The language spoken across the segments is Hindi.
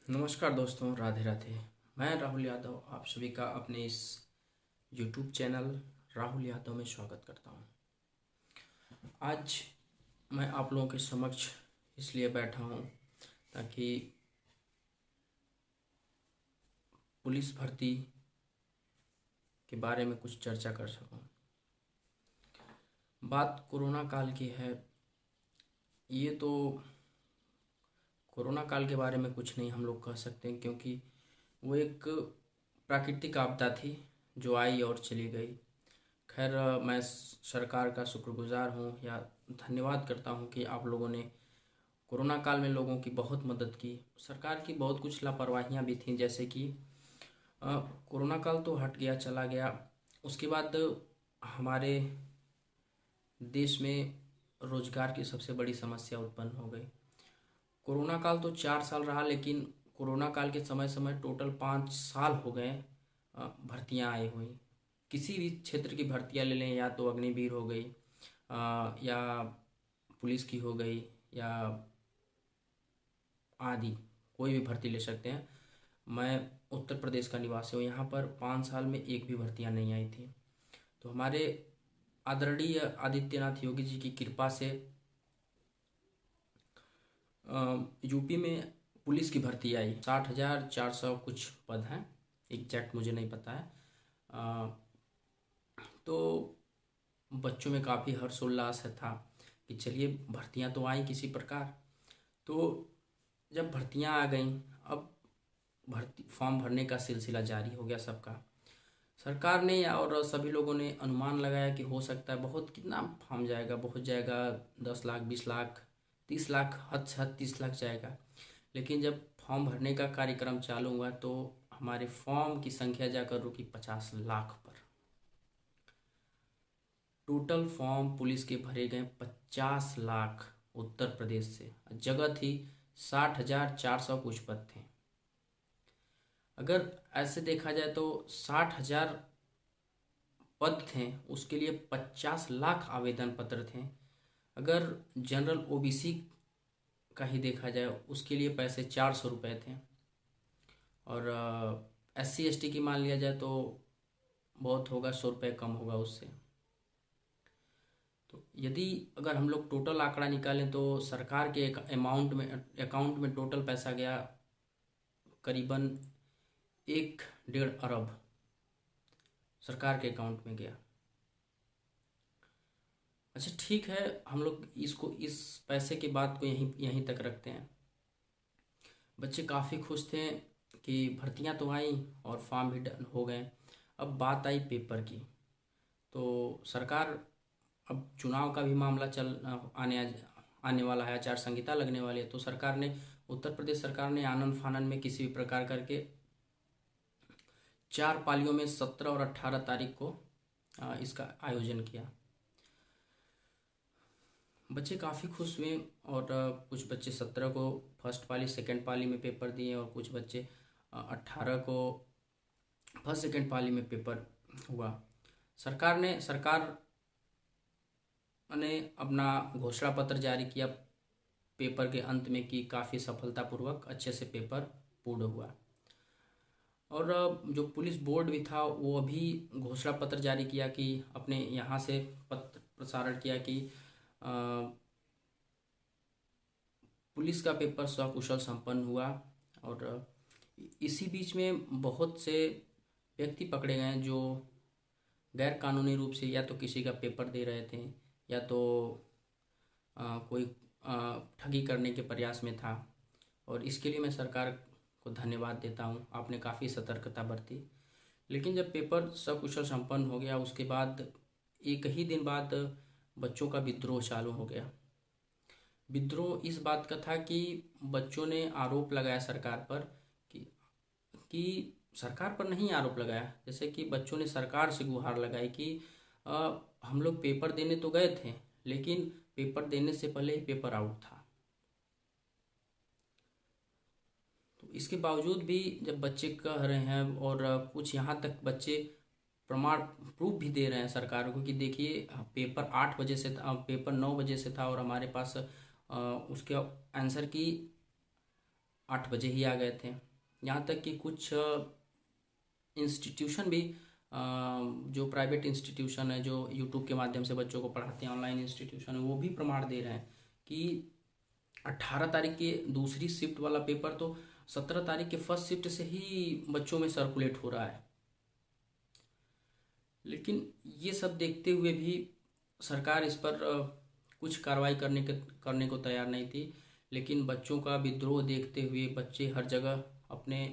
नमस्कार दोस्तों, राधे राधे। मैं राहुल यादव आप सभी का अपने इस YouTube चैनल राहुल यादव में स्वागत करता हूं। आज मैं आप लोगों के समक्ष इसलिए बैठा हूं ताकि पुलिस भर्ती के बारे में कुछ चर्चा कर सकूं। बात कोरोना काल की है। ये तो कोरोना काल के बारे में कुछ नहीं हम लोग कह सकते हैं, क्योंकि वो एक प्राकृतिक आपदा थी जो आई और चली गई। खैर, मैं सरकार का शुक्रगुजार हूँ या धन्यवाद करता हूँ कि आप लोगों ने कोरोना काल में लोगों की बहुत मदद की। सरकार की बहुत कुछ लापरवाहियाँ भी थीं, जैसे कि कोरोना काल तो हट गया, चला गया। उसके बाद हमारे देश में रोजगार की सबसे बड़ी समस्या उत्पन्न हो गई। कोरोना काल तो 4 साल रहा, लेकिन कोरोना काल के समय समय टोटल 5 साल हो गए भर्तियां आई हुई। किसी भी क्षेत्र की भर्तियां ले लें, या तो अग्निवीर हो गई, या पुलिस की हो गई, या आदि कोई भी भर्ती ले सकते हैं। मैं उत्तर प्रदेश का निवासी हूँ। यहाँ पर 5 साल में एक भी भर्तियां नहीं आई थी। तो हमारे आदरणीय आदित्यनाथ योगी जी की कृपा से यूपी में पुलिस की भर्ती आई। 60,400 कुछ पद हैं, एग्जैक्ट मुझे नहीं पता है। तो बच्चों में काफ़ी हर्षोल्लास है था कि चलिए भर्तियां तो आई किसी प्रकार। तो जब भर्तियां आ गईं, अब भर्ती फॉर्म भरने का सिलसिला जारी हो गया सबका। सरकार ने और सभी लोगों ने अनुमान लगाया कि हो सकता है बहुत, कितना फॉर्म जाएगा, बहुत जाएगा, 10 लाख, 20 लाख, 30 लाख, हद से हद 30 लाख जाएगा। लेकिन जब फॉर्म भरने का कार्यक्रम चालू हुआ तो हमारे फॉर्म की संख्या जाकर रुकी 50 लाख पर। टोटल फॉर्म पुलिस के भरे गए 50 लाख उत्तर प्रदेश से। जगह थी 60,400 कुछ पद थे। अगर ऐसे देखा जाए तो 60,000 पद थे, उसके लिए 50 लाख आवेदन पत्र थे। अगर जनरल ओबीसी का ही देखा जाए, उसके लिए पैसे 400 रुपये थे। और SC ST की मान लिया जाए तो बहुत होगा, 100 रुपये कम होगा उससे। तो यदि अगर हम लोग टोटल आंकड़ा निकालें तो सरकार के एक अकाउंट में टोटल पैसा गया करीबन 1.5 अरब सरकार के अकाउंट में गया। अच्छा, ठीक है, हम लोग इस पैसे की बात को यहीं तक रखते हैं। बच्चे काफ़ी खुश थे कि भर्तियां तो आई और फॉर्म भी हो गए। अब बात आई पेपर की। तो सरकार, अब चुनाव का भी मामला आने वाला है, आचार संहिता लगने वाली है। तो सरकार ने, उत्तर प्रदेश सरकार ने आनन फानन में किसी भी प्रकार करके 4 पालियों में 17 और 18 तारीख को इसका आयोजन किया। बच्चे काफ़ी खुश हुए और कुछ बच्चे 17 को फर्स्ट पाली सेकंड पाली में पेपर दिए, और कुछ बच्चे 18 को फर्स्ट सेकंड पाली में पेपर हुआ। सरकार ने अपना घोषणा पत्र जारी किया पेपर के अंत में कि काफ़ी सफलतापूर्वक अच्छे से पेपर पूर्ण हुआ। और जो पुलिस बोर्ड भी था वो अभी घोषणा पत्र जारी किया कि अपने यहाँ से पत्र प्रसारण किया कि पुलिस का पेपर सकुशल संपन्न हुआ। और इसी बीच में बहुत से व्यक्ति पकड़े गए जो गैर कानूनी रूप से या तो किसी का पेपर दे रहे थे, या तो कोई ठगी करने के प्रयास में था। और इसके लिए मैं सरकार को धन्यवाद देता हूँ, आपने काफ़ी सतर्कता बरती। लेकिन जब पेपर सकुशल संपन्न हो गया, उसके बाद एक ही दिन बाद बच्चों का विद्रोह चालू हो गया। विद्रोह इस बात का था कि बच्चों ने आरोप लगाया सरकार पर कि सरकार पर नहीं आरोप लगाया, जैसे कि बच्चों ने सरकार से गुहार लगाई कि हम लोग पेपर देने तो गए थे, लेकिन पेपर देने से पहले ही पेपर आउट था। तो इसके बावजूद भी जब बच्चे कह रहे हैं, और कुछ यहाँ तक बच्चे प्रमाण प्रूफ भी दे रहे हैं सरकार को कि देखिए पेपर 8 बजे से था, पेपर 9 बजे से था, और हमारे पास उसके आंसर की 8 बजे ही आ गए थे। यहाँ तक कि कुछ इंस्टीट्यूशन भी जो प्राइवेट इंस्टीट्यूशन है, जो यूट्यूब के माध्यम से बच्चों को पढ़ाते हैं, ऑनलाइन इंस्टीट्यूशन है, वो भी प्रमाण दे रहे हैं कि 18 तारीख के दूसरी शिफ्ट वाला पेपर तो 17 तारीख के फर्स्ट शिफ्ट से ही बच्चों में सर्कुलेट हो रहा है। लेकिन ये सब देखते हुए भी सरकार इस पर कुछ कार्रवाई करने को तैयार नहीं थी। लेकिन बच्चों का विद्रोह देखते हुए बच्चे हर जगह अपने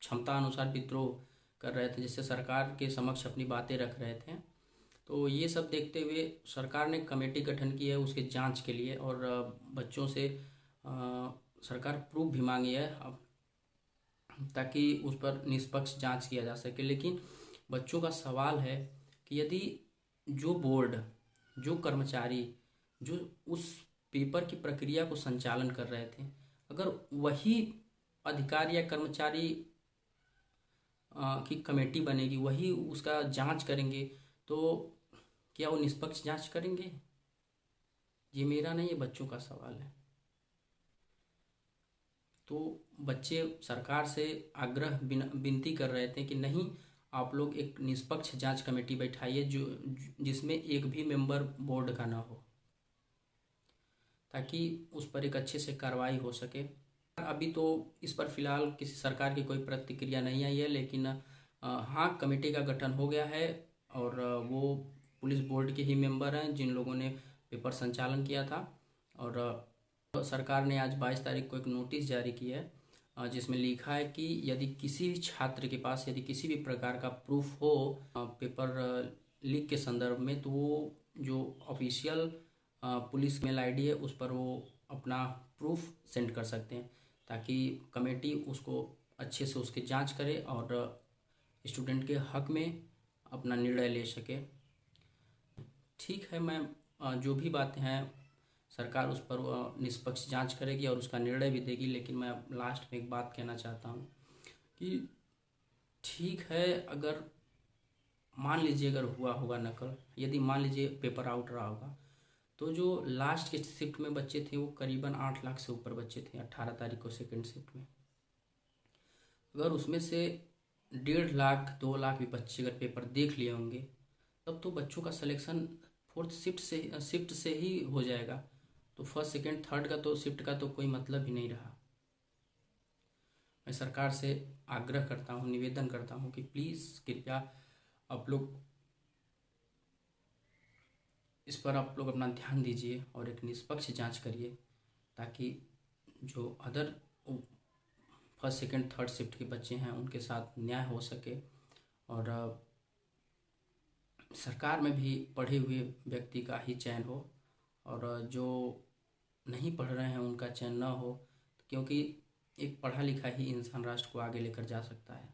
क्षमता अनुसार विद्रोह कर रहे थे, जिससे सरकार के समक्ष अपनी बातें रख रहे थे। तो ये सब देखते हुए सरकार ने कमेटी गठन की है उसके जांच के लिए, और बच्चों से सरकार प्रूफ भी मांगी है ताकि उस पर निष्पक्ष जांच किया जा सके। लेकिन बच्चों का सवाल है कि यदि जो बोर्ड, जो कर्मचारी जो उस पेपर की प्रक्रिया को संचालन कर रहे थे, अगर वही अधिकारी या कर्मचारी की कमेटी बनेगी, वही उसका जांच करेंगे, तो क्या वो निष्पक्ष जांच करेंगे? ये मेरा नहीं, ये बच्चों का सवाल है। तो बच्चे सरकार से आग्रह विनती कर रहे थे कि नहीं, आप लोग एक निष्पक्ष जांच कमेटी बैठाइए जिसमें एक भी मेंबर बोर्ड का ना हो, ताकि उस पर एक अच्छे से कार्रवाई हो सके। अभी तो इस पर फिलहाल किसी सरकार की कोई प्रतिक्रिया नहीं आई है, लेकिन हाँ, कमेटी का गठन हो गया है और वो पुलिस बोर्ड के ही मेंबर हैं जिन लोगों ने पेपर संचालन किया था। और सरकार ने आज 22 तारीख को एक नोटिस जारी किया है जिसमें लिखा है कि यदि किसी भी छात्र के पास यदि किसी भी प्रकार का प्रूफ हो पेपर लीक के संदर्भ में, तो वो जो ऑफिशियल पुलिस मेल आईडी है उस पर वो अपना प्रूफ सेंड कर सकते हैं, ताकि कमेटी उसको अच्छे से उसकी जांच करे और स्टूडेंट के हक में अपना निर्णय ले सके। ठीक है, मैं जो भी बातें हैं सरकार उस पर निष्पक्ष जांच करेगी और उसका निर्णय भी देगी। लेकिन मैं लास्ट में एक बात कहना चाहता हूँ कि ठीक है, अगर मान लीजिए अगर हुआ होगा नकल, यदि मान लीजिए पेपर आउट रहा होगा, तो जो लास्ट के शिफ्ट में बच्चे थे वो करीबन 8 लाख से ऊपर बच्चे थे 18 तारीख को सेकेंड शिफ्ट में। अगर उसमें से 1.5 लाख 2 लाख भी बच्चे अगर पेपर देख लिए होंगे, तब तो बच्चों का सिलेक्शन फोर्थ शिफ्ट से ही हो जाएगा। तो फर्स्ट सेकेंड थर्ड का तो शिफ्ट का तो कोई मतलब ही नहीं रहा। मैं सरकार से आग्रह करता हूँ, निवेदन करता हूँ कि प्लीज़ कृपया आप लोग इस पर अपना ध्यान दीजिए और एक निष्पक्ष जांच करिए, ताकि जो other first second third shift के बच्चे हैं उनके साथ न्याय हो सके, और सरकार में भी पढ़े हुए व्यक्ति का ही चयन हो और जो नहीं पढ़ रहे हैं उनका चयन न हो, क्योंकि एक पढ़ा लिखा ही इंसान राष्ट्र को आगे लेकर जा सकता है।